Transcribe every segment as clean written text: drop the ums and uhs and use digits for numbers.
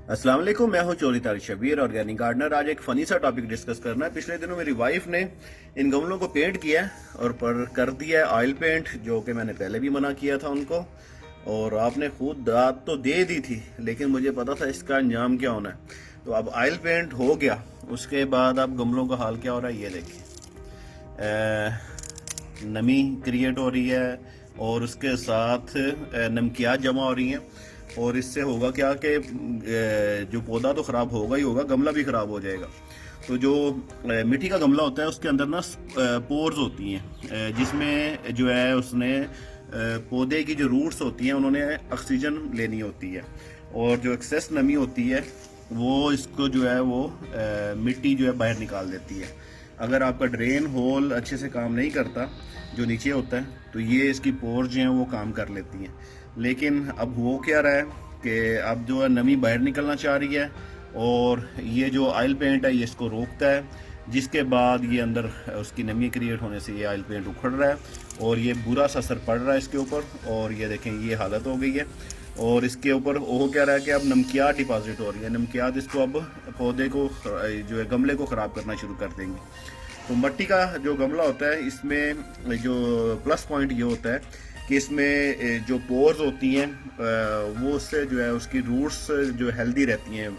अस्सलाम वालेकुम, मैं हूं चोरी तारिक शबीर ऑर्गेनिक गार्डनर। आज एक फनी सा टॉपिक डिस्कस करना है। पिछले दिनों मेरी वाइफ ने इन गमलों को पेंट किया है और पर कर दिया है ऑयल पेंट, जो कि मैंने पहले भी मना किया था उनको। और आपने खुद दाद तो दे दी थी, लेकिन मुझे पता था इसका अंजाम क्या होना है। तो अब ऑयल पेंट हो गया, उसके बाद अब गमलों का हाल क्या हो रहा है ये देखिए। नमी क्रिएट हो रही है और उसके साथ नमकियात जमा हो रही हैं। और इससे होगा क्या कि जो पौधा तो ख़राब होगा ही होगा, गमला भी ख़राब हो जाएगा। तो जो मिट्टी का गमला होता है उसके अंदर ना पोर्स होती हैं, जिसमें जो है उसने पौधे की जो रूट्स होती हैं उन्होंने ऑक्सीजन लेनी होती है, और जो एक्सेस नमी होती है वो इसको जो है वो मिट्टी जो है बाहर निकाल देती है। अगर आपका ड्रेन होल अच्छे से काम नहीं करता जो नीचे होता है, तो ये इसकी पोर्स जो हैं वो काम कर लेती हैं। लेकिन अब हो क्या रहा है कि अब जो है नमी बाहर निकलना चाह रही है, और ये जो ऑयल पेंट है ये इसको रोकता है, जिसके बाद ये अंदर उसकी नमी क्रिएट होने से ये ऑयल पेंट उखड़ रहा है और ये बुरा सा असर पड़ रहा है इसके ऊपर। और ये देखें ये हालत हो गई है। और इसके ऊपर हो क्या रहा है कि अब नमकियात डिपॉजिट हो रही है। नमकियात इसको अब पौधे को जो है गमले को ख़राब करना शुरू कर देंगे। तो मिट्टी का जो गमला होता है इसमें जो प्लस पॉइंट ये होता है कि इसमें जो पोर्स होती हैं वो उससे जो है उसकी रूट्स जो हेल्दी रहती हैं।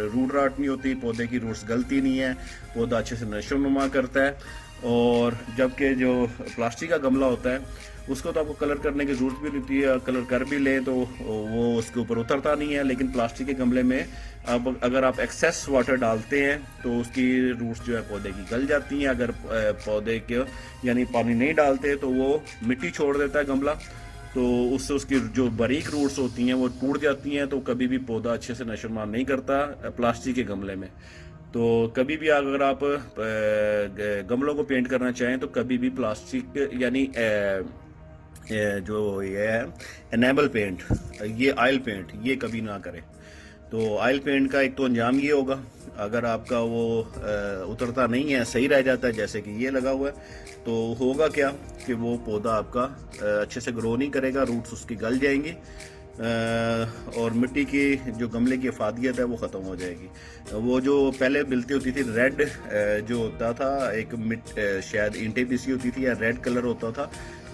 रूट राट नहीं होती, पौधे की रूट्स गलती नहीं है, पौधा अच्छे से नशो नुमा करता है। और जबकि जो प्लास्टिक का गमला होता है उसको तो आपको कलर करने की ज़रूरत भी नहीं होती है, कलर कर भी ले तो वो उसके ऊपर उतरता नहीं है। लेकिन प्लास्टिक के गमले में अब अगर आप एक्सेस वाटर डालते हैं तो उसकी रूट्स जो है पौधे की गल जाती हैं। अगर पौधे के यानी पानी नहीं डालते तो वो मिट्टी छोड़ देता है गमला, तो उससे उसकी जो बारीक रूट्स होती हैं वो टूट जाती हैं। तो कभी भी पौधा अच्छे से नशोनुमा नहीं करता प्लास्टिक के गमले में। तो कभी भी अगर आप गमलों को पेंट करना चाहें तो कभी भी प्लास्टिक यानी जो ये है एनेबल पेंट, ये ऑयल पेंट ये कभी ना करें। तो ऑयल पेंट का एक तो अंजाम ये होगा, अगर आपका वो उतरता नहीं है, सही रह जाता है जैसे कि ये लगा हुआ है, तो होगा क्या कि वो पौधा आपका अच्छे से ग्रो नहीं करेगा, रूट्स उसकी गल जाएंगी और मिट्टी की जो गमले की अफादियत है वो ख़त्म हो जाएगी। वो जो पहले मिलती होती थी रेड जो होता था एक शायद ईंटें पीसी होती थी या रेड कलर होता था,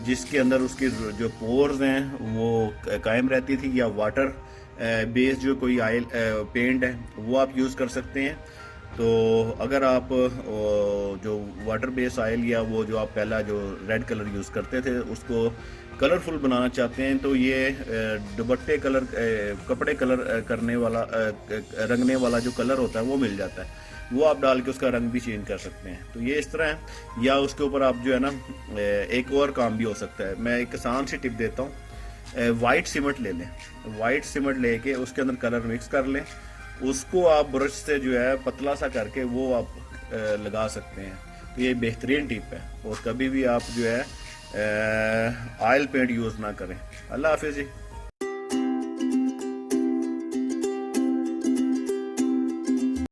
जिसके अंदर उसकी जो पोर्स हैं वो कायम रहती थी, या वाटर बेस जो कोई ऑयल पेंट है वो आप यूज़ कर सकते हैं। तो अगर आप जो वाटर बेस ऑयल या वो जो आप पहला जो रेड कलर यूज़ करते थे उसको कलरफुल बनाना चाहते हैं, तो ये दुपट्टे कलर कपड़े कलर करने वाला रंगने वाला जो कलर होता है वो मिल जाता है, वो आप डाल के उसका रंग भी चेंज कर सकते हैं। तो ये इस तरह है। या उसके ऊपर आप जो है ना एक और काम भी हो सकता है। मैं एक आसान सी टिप देता हूँ, वाइट सीमेंट ले लें। वाइट सीमेंट लेके उसके अंदर कलर मिक्स कर लें, उसको आप ब्रश से जो है पतला सा करके वो आप लगा सकते हैं। तो ये बेहतरीन टिप है। और कभी भी आप जो है ऑयल पेंट यूज़ ना करें। अल्लाह हाफिज़ जी।